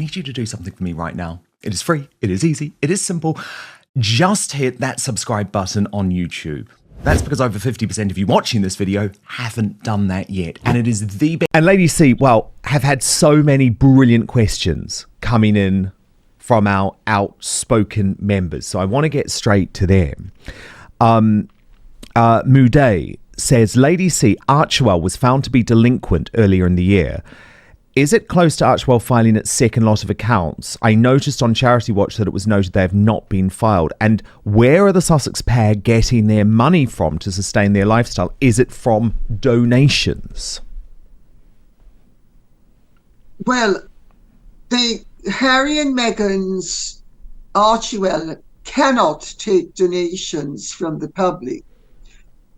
I need you to do something for me right now. It is free, it is easy, it is simple. Just hit that subscribe button on YouTube. That's because over 50% of you watching this video haven't done that yet. And it is the best. And Lady C, well, have had so many brilliant questions coming in from our outspoken members. So I want to get straight to them. Muday says, Lady C, Archewell was found to be delinquent earlier in the year. Is it close to Archewell filing its second lot of accounts? I noticed on Charity Watch that it was noted they have not been filed. And where are the Sussex pair getting their money from to sustain their lifestyle? Is it from donations? Well, Harry and Meghan's Archewell cannot take donations from the public.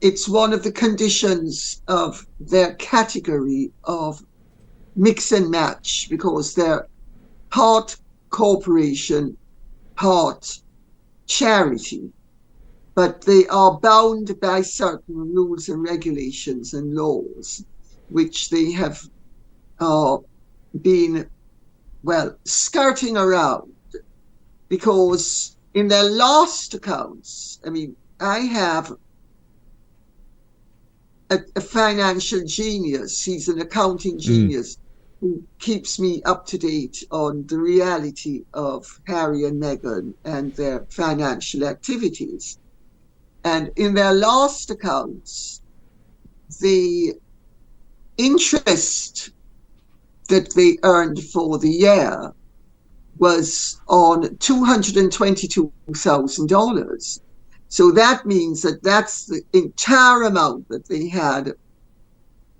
It's one of the conditions of their category of mix and match, because they're part corporation, part charity, but they are bound by certain rules and regulations and laws, which they have been, well, skirting around, because in their last accounts, I mean, I have a financial genius, he's an accounting genius, who keeps me up to date on the reality of Harry and Meghan and their financial activities. And in their last accounts, the interest that they earned for the year was on $222,000. So that means that that's the entire amount that they had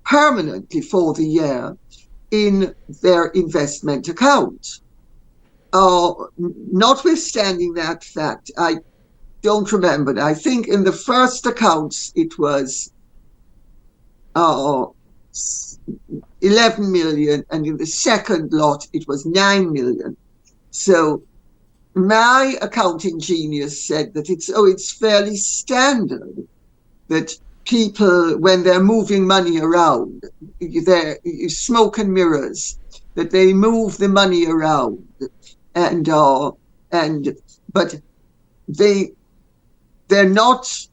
permanently for the year in their investment account. Notwithstanding that fact, I don't remember. I think in the first accounts it was 11 million, and in the second lot it was 9 million. So my accounting genius said that it's fairly standard that people, when they're moving money around, they're smoke and mirrors, that they move the money around, but they're not.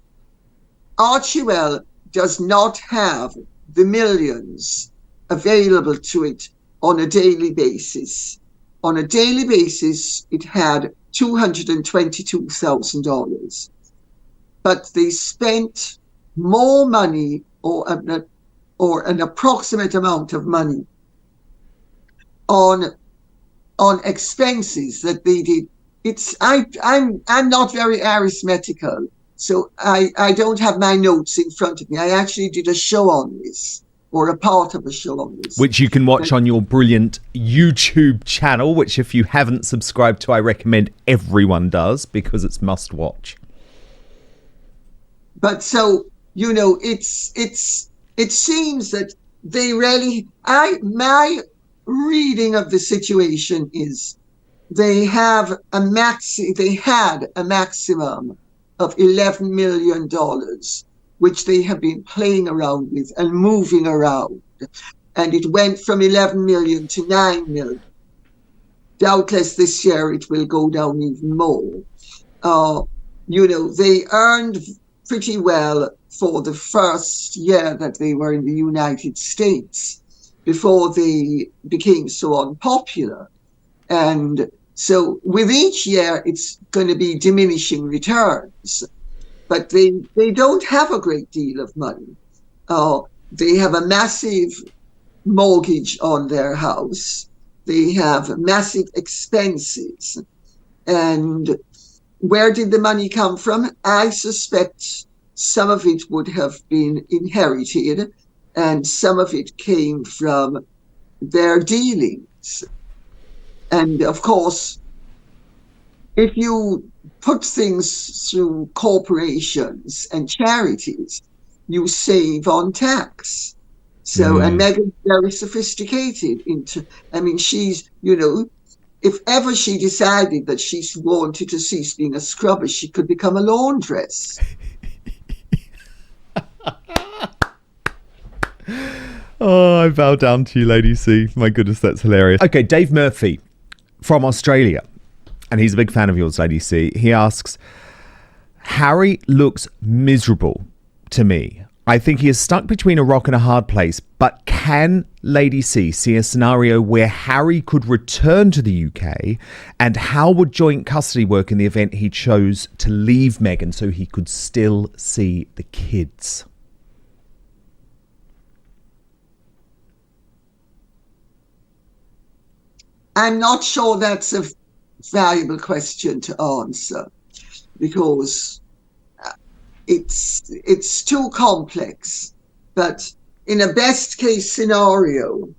Archewell does not have the millions available to it on a daily basis. On a daily basis, it had $222,000, but they spent more money, or an approximate amount of money, on expenses that they did. I'm not very arithmetical, so I don't have my notes in front of me. I actually did a show on this, or a part of a show on this, which you can watch on your brilliant YouTube channel, which if you haven't subscribed to, I recommend everyone does, because it's must watch. But so, you know, it seems that they really, my reading of the situation is they had a maximum of $11 million, which they have been playing around with and moving around. And it went from 11 million to 9 million. Doubtless this year it will go down even more. You know, they earned pretty well for the first year that they were in the United States, before they became so unpopular. And so with each year, it's going to be diminishing returns. But they don't have a great deal of money. They have a massive mortgage on their house. They have massive expenses. And where did the money come from? I suspect some of it would have been inherited, and some of it came from their dealings. And of course, if you put things through corporations and charities, you save on tax. So, and Meghan's very sophisticated she's, you know, if ever she decided that she wanted to cease being a scrubber, she could become a laundress. Oh, I bow down to you, Lady C. My goodness, that's hilarious. Okay, Dave Murphy from Australia, and he's a big fan of yours, Lady C. He asks, Harry looks miserable to me. I think he is stuck between a rock and a hard place, but can Lady C see a scenario where Harry could return to the UK, and how would joint custody work in the event he chose to leave Meghan so he could still see the kids? I'm not sure that's a valuable question to answer, because it's too complex. But in a best case scenario,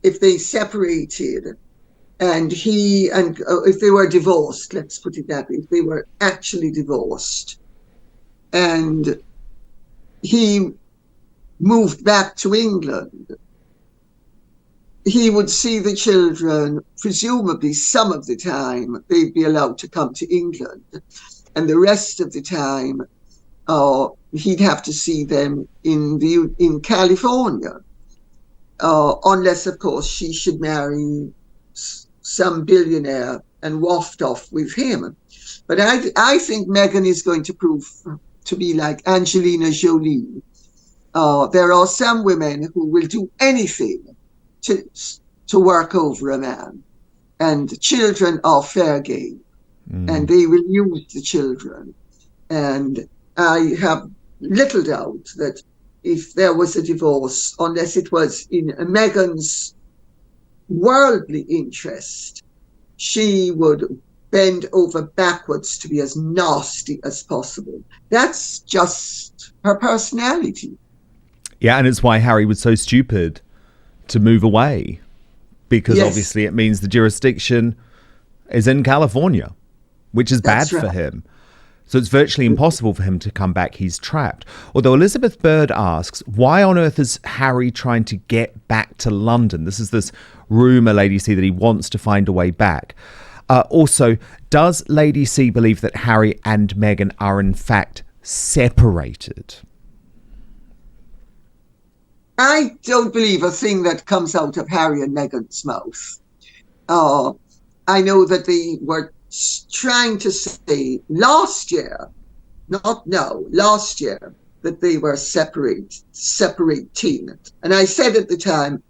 if they separated and if they were divorced, let's put it that way, if they were actually divorced and he moved back to England, he would see the children, presumably some of the time they'd be allowed to come to England, and the rest of the time he'd have to see them in California, unless, of course, she should marry some billionaire and waft off with him. But I think Meghan is going to prove to be like Angelina Jolie. There are some women who will do anything to work over a man, and children are fair game, and they will use the children. And I have little doubt that if there was a divorce, unless it was in Meghan's worldly interest, she would bend over backwards to be as nasty as possible. That's just her personality. Yeah, and it's why Harry was so stupid to move away, because obviously it means the jurisdiction is in California, which is bad for him. So it's virtually impossible for him to come back. He's trapped. Although Elizabeth Bird asks, why on earth is Harry trying to get back to London? This is this rumour, Lady C, that he wants to find a way back. Also, does Lady C believe that Harry and Meghan are in fact separated? I don't believe a thing that comes out of Harry and Meghan's mouth. I know that they were trying to say last year, not now, last year, that they were separating. And I said at the time,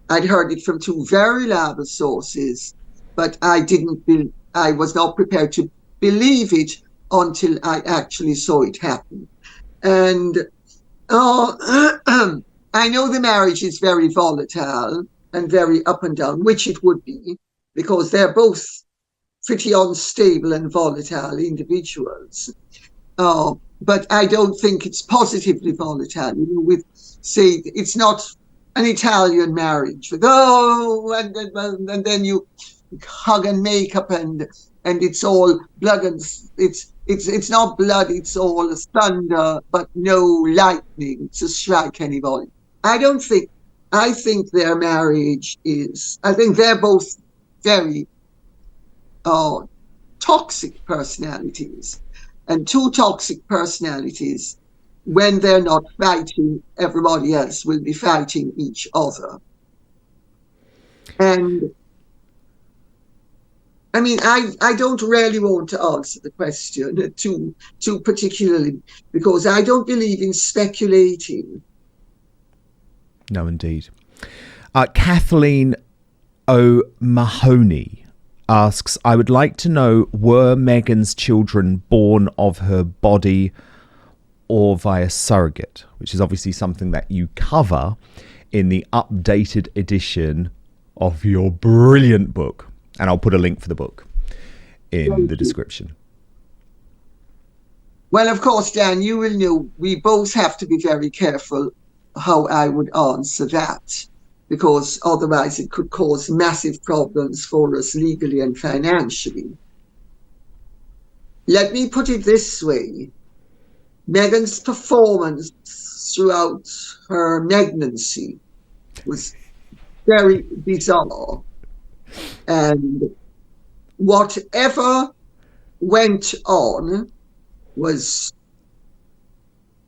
I'd heard it from two very reliable sources, but I was not prepared to believe it until I actually saw it happen. And I know the marriage is very volatile and very up and down, which it would be, because they're both pretty unstable and volatile individuals. But I don't think it's positively volatile. Say, it's not an Italian marriage with, and then you hug and make up and it's all blood, and it's not blood, it's all thunder, but no lightning to strike anybody. I think their marriage I think they're both very toxic personalities, and two toxic personalities, when they're not fighting everybody else, will be fighting each other. And I mean, I don't really want to answer the question too particularly, because I don't believe in speculating. No, indeed. Kathleen O'Mahony asks, I would like to know, were Meghan's children born of her body or via surrogate? Which is obviously something that you cover in the updated edition of your brilliant book. And I'll put a link for the book in the description. Well, of course, Dan, you will know we both have to be very careful how I would answer that, because otherwise it could cause massive problems for us legally and financially. Let me put it this way. Meghan's performance throughout her pregnancy was very bizarre. And whatever went on was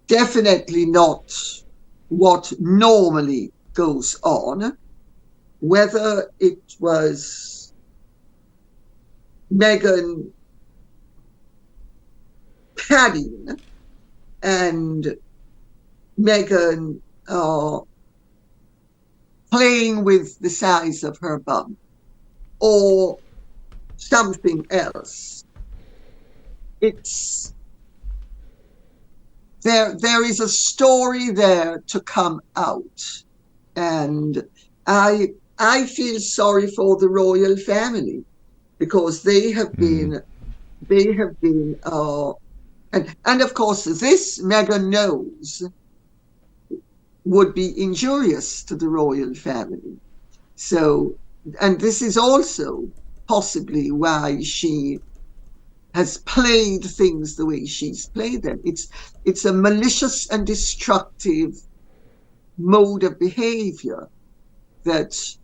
definitely not what normally goes on. whether it was Meghan padding and Meghan playing with the size of her bum or something else. It's there is a story there to come out, and I feel sorry for the royal family because they have been and of course this Meghan knows would be injurious to the royal family. So, and this is also possibly why she has played things the way she's played them. It's a malicious and destructive mode of behavior that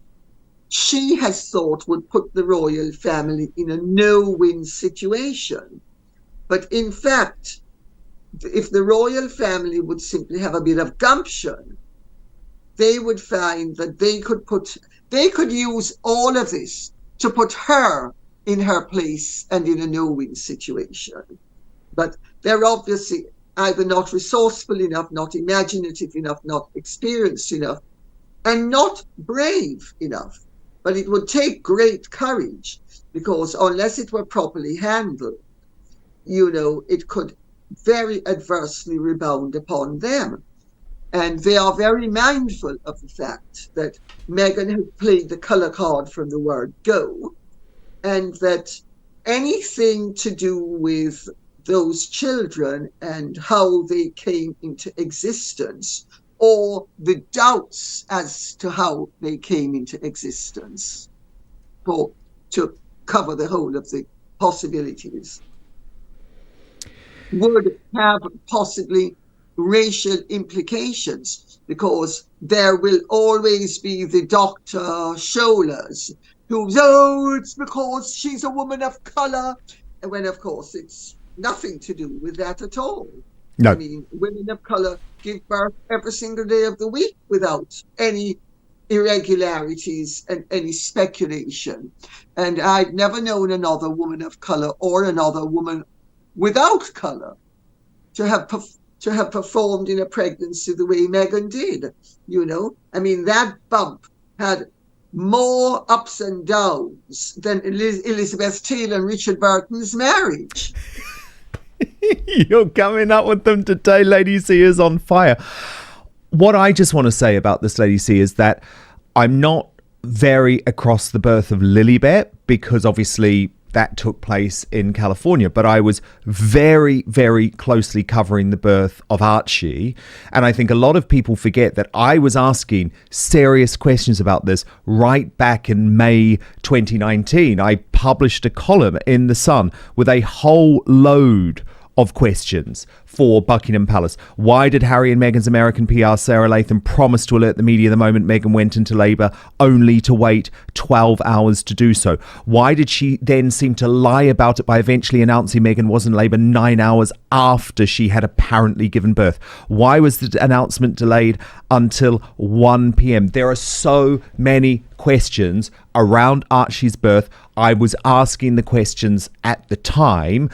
she has thought would put the royal family in a no-win situation. But in fact, if the royal family would simply have a bit of gumption, they would find that they could use all of this to put her in her place and in a no-win situation. But they're obviously either not resourceful enough, not imaginative enough, not experienced enough, and not brave enough. But it would take great courage, because unless it were properly handled, it could very adversely rebound upon them. And they are very mindful of the fact that Meghan has played the colour card from the word go, and that anything to do with those children and how they came into existence, or the doubts as to how they came into existence, to cover the whole of the possibilities, would have possibly racial implications, because there will always be the Dr. Scholas who's, it's because she's a woman of colour, and when of course it's nothing to do with that at all. No. I mean, women of colour give birth every single day of the week without any irregularities and any speculation. And I've never known another woman of colour or another woman without colour to have performed in a pregnancy the way Meghan did. I mean, that bump had more ups and downs than Elizabeth Taylor and Richard Burton's marriage. You're coming up with them today. Lady C is on fire. What I just want to say about this Lady C is that I'm not very across the birth of Lilibet, because obviously that took place in California, but I was very, very closely covering the birth of Archie. And I think a lot of people forget that I was asking serious questions about this right back in May 2019. I published a column in The Sun with a whole load of questions for Buckingham Palace. Why did Harry and Meghan's American PR Sarah Latham promise to alert the media the moment Meghan went into labour, only to wait 12 hours to do so? Why did she then seem to lie about it by eventually announcing Meghan was in labour 9 hours after she had apparently given birth? Why was the announcement delayed until 1 p.m? There are so many questions around Archie's birth. I was asking the questions at the time,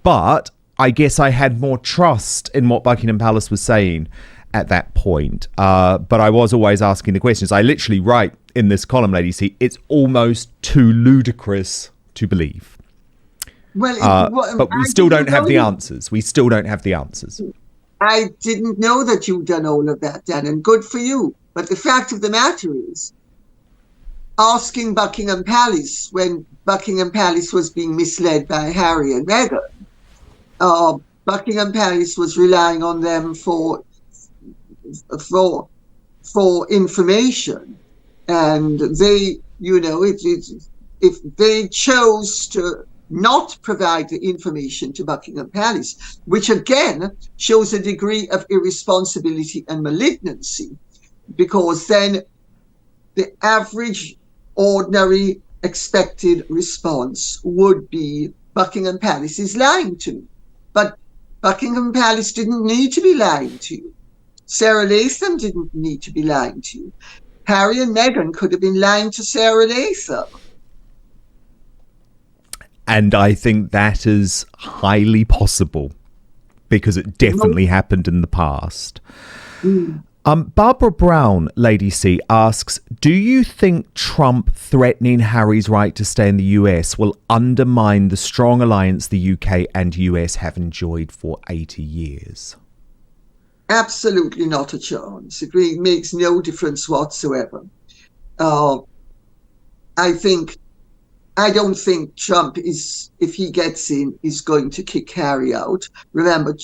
but I guess I had more trust in what Buckingham Palace was saying at that point. But I was always asking the questions. I literally write in this column, Lady C, it's almost too ludicrous to believe. But we still don't have the answers. We still don't have the answers. I didn't know that you'd done all of that, Dan, and good for you. But the fact of the matter is, asking Buckingham Palace when Buckingham Palace was being misled by Harry and Meghan, Buckingham Palace was relying on them for information, and they, if they chose to not provide the information to Buckingham Palace, which again shows a degree of irresponsibility and malignancy, because then the average, ordinary, expected response would be Buckingham Palace is lying to me. But Buckingham Palace didn't need to be lying to you. Sarah Latham didn't need to be lying to you. Harry and Meghan could have been lying to Sarah Latham. And I think that is highly possible because it definitely happened in the past. Barbara Brown, Lady C, asks, do you think Trump threatening Harry's right to stay in the US will undermine the strong alliance the UK and US have enjoyed for 80 years? Absolutely not a chance. It really makes no difference whatsoever. I don't think Trump is, if he gets in, is going to kick Harry out. Remember,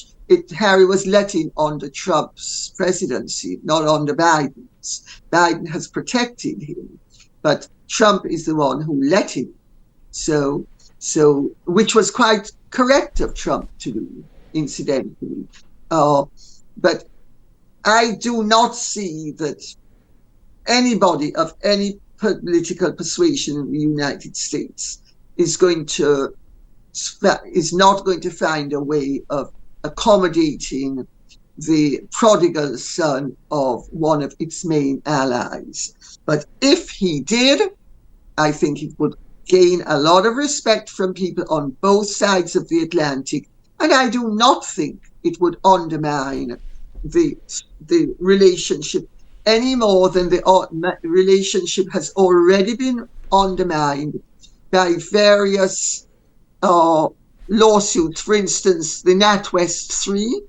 Harry was let in under Trump's presidency, not under Biden's. Biden has protected him, but Trump is the one who let him. So which was quite correct of Trump to do, incidentally. But I do not see that anybody of any political persuasion in the United States is not going to find a way of accommodating the prodigal son of one of its main allies. But if he did, I think it would gain a lot of respect from people on both sides of the Atlantic, and I do not think it would undermine the relationship any more than the relationship has already been undermined by various lawsuits. For instance, the NatWest 3,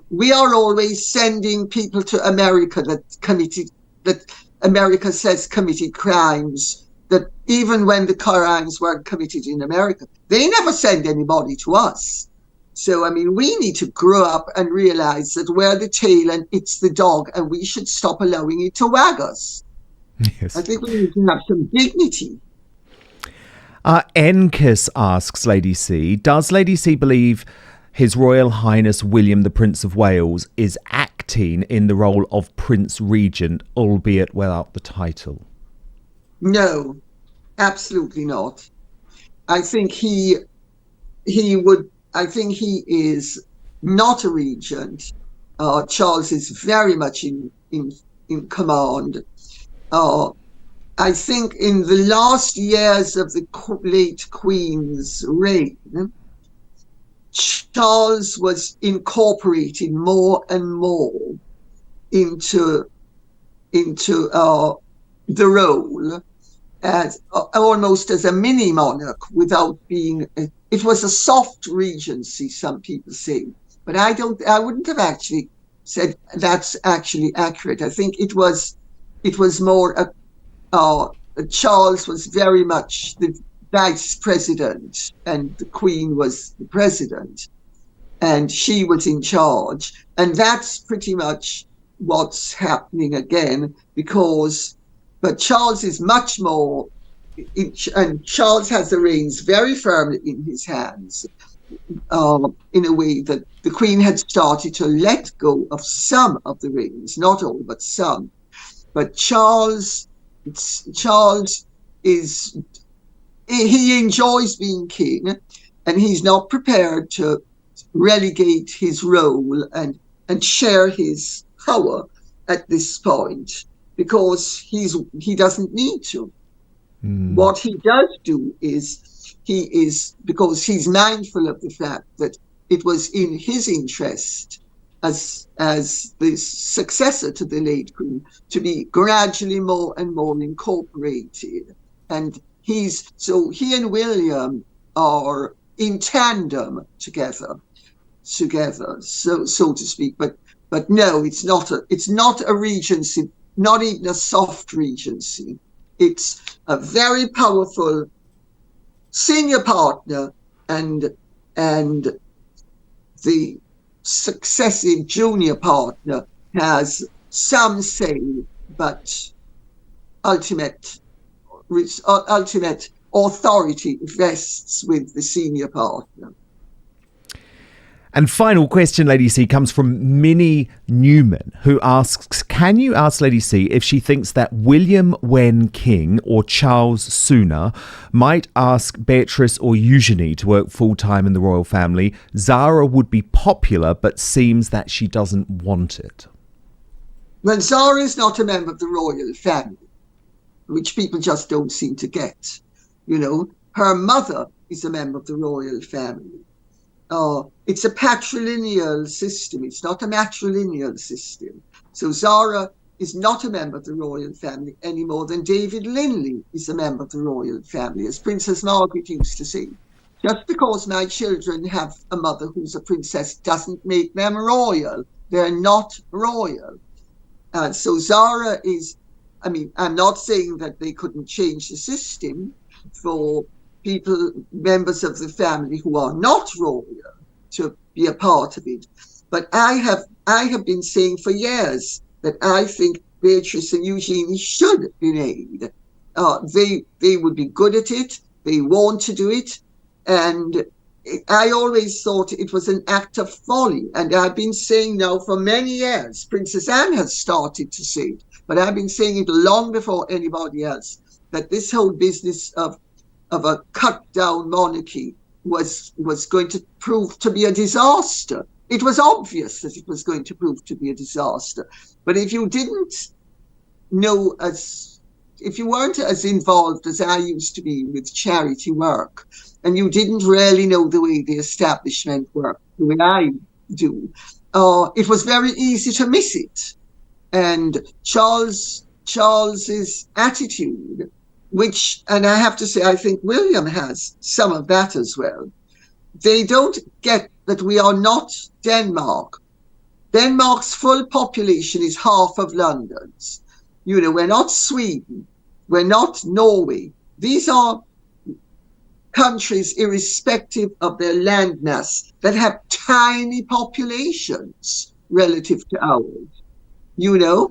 we are always sending people to America that America says committed crimes, that even when the crimes weren't committed in America, they never send anybody to us. So, we need to grow up and realize that we're the tail and it's the dog, and we should stop allowing it to wag us. Yes. I think we need to have some dignity. Enkiss asks Lady C, does Lady C believe His Royal Highness William the Prince of Wales is acting in the role of Prince Regent, albeit without the title? No, absolutely not. I think he is not a regent. Charles is very much in command. I think in the last years of the late Queen's reign, Charles was incorporated more and more into the role as almost as a mini monarch without being. It was a soft regency, some people say, but I wouldn't have actually said that's actually accurate. I think it was more Charles was very much the vice president and the Queen was the president, and she was in charge, and that's pretty much what's happening again, but Charles is much more, and Charles has the reins very firmly in his hands, in a way that the Queen had started to let go of some of the reins, not all, but some. But Charles he enjoys being king, and he's not prepared to relegate his role and share his power at this point, because he doesn't need to. What he does do is because he's mindful of the fact that it was in his interest as the successor to the late Queen to be gradually more and more incorporated, and he and William are in tandem together, so to speak. But no, it's not a regency, not even a soft regency. It's a very powerful senior partner, and the successive junior partner has some say, but ultimate authority rests with the senior partner. And final question, Lady C, comes from Minnie Newman, who asks, can you ask Lady C if she thinks that William, when king, or Charles sooner, might ask Beatrice or Eugenie to work full-time in the royal family? Zara would be popular, but seems that she doesn't want it. Well, Zara is not a member of the royal family, which people just don't seem to get. You know, her mother is a member of the royal family. It's a patrilineal system. It's not a matrilineal system. So Zara is not a member of the royal family any more than David Linley is a member of the royal family, as Princess Margaret used to say. Just because my children have a mother who's a princess doesn't make them royal. They're not royal. So Zara is, I mean, I'm not saying that they couldn't change the system for people, members of the family who are not royal, to be a part of it. But I have been saying for years that I think Beatrice and Eugenie should be made. They would be good at it. They want to do it. And I always thought it was an act of folly. And I've been saying now for many years, Princess Anne has started to say it, but I've been saying it long before anybody else, that this whole business of a cut-down monarchy was going to prove to be a disaster. It was obvious that it was going to prove to be a disaster. But if you didn't know if you weren't as involved as I used to be with charity work, and you didn't really know the way the establishment worked, the way I do, it was very easy to miss it. And Charles's attitude, which, and I have to say, I think William has some of that as well. They don't get that we are not Denmark. Denmark's full population is half of London's. You know, we're not Sweden. We're not Norway. These are countries, irrespective of their landmass, that have tiny populations relative to ours. You know,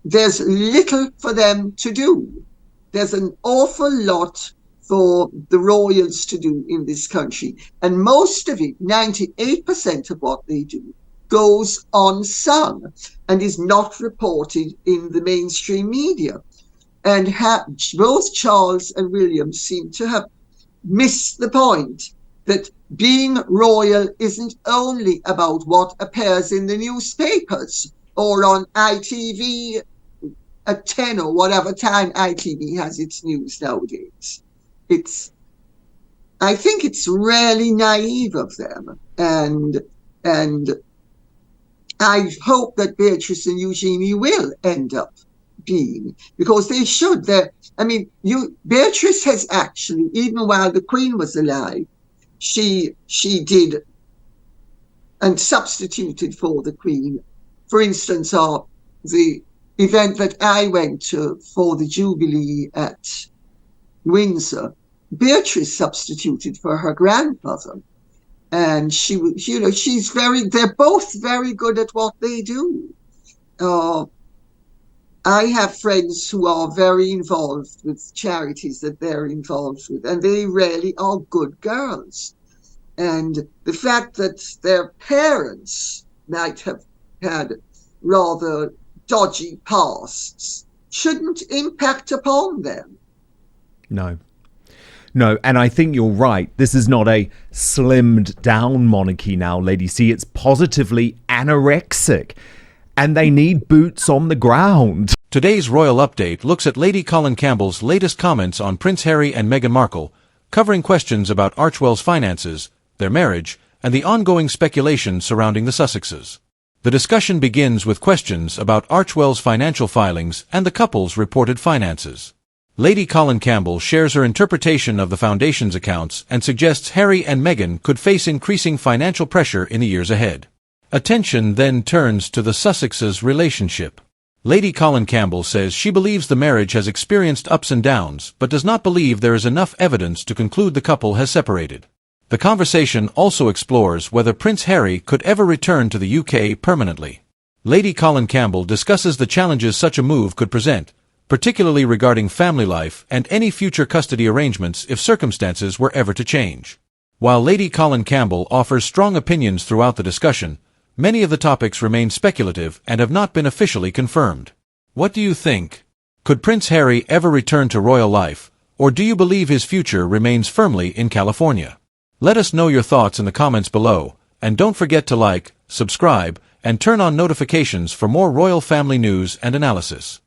there's little for them to do. There's an awful lot for the royals to do in this country. And most of it, 98% of what they do, goes unsung and is not reported in the mainstream media. And both Charles and William seem to have missed the point that being royal isn't only about what appears in the newspapers or on ITV at 10 or whatever time ITV has its news nowadays. I think it's really naive of them. And I hope that Beatrice and Eugenie will end up being, because they should. Beatrice has actually, even while the Queen was alive, she did and substituted for the Queen. For instance, the event that I went to for the Jubilee at Windsor, Beatrice substituted for her grandmother. And they're both very good at what they do. I have friends who are very involved with charities that they're involved with, and they really are good girls. And the fact that their parents might have had rather dodgy pasts shouldn't impact upon them. No, and I think you're right. This is not a slimmed down monarchy now, Lady C. It's positively anorexic. And they need boots on the ground. Today's Royal Update looks at Lady Colin Campbell's latest comments on Prince Harry and Meghan Markle, covering questions about Archewell's finances, their marriage, and the ongoing speculation surrounding the Sussexes. The discussion begins with questions about Archewell's financial filings and the couple's reported finances. Lady Colin Campbell shares her interpretation of the Foundation's accounts and suggests Harry and Meghan could face increasing financial pressure in the years ahead. Attention then turns to the Sussexes' relationship. Lady Colin Campbell says she believes the marriage has experienced ups and downs, but does not believe there is enough evidence to conclude the couple has separated. The conversation also explores whether Prince Harry could ever return to the UK permanently. Lady Colin Campbell discusses the challenges such a move could present, particularly regarding family life and any future custody arrangements if circumstances were ever to change. While Lady Colin Campbell offers strong opinions throughout the discussion, many of the topics remain speculative and have not been officially confirmed. What do you think? Could Prince Harry ever return to royal life, or do you believe his future remains firmly in California? Let us know your thoughts in the comments below, and don't forget to like, subscribe, and turn on notifications for more royal family news and analysis.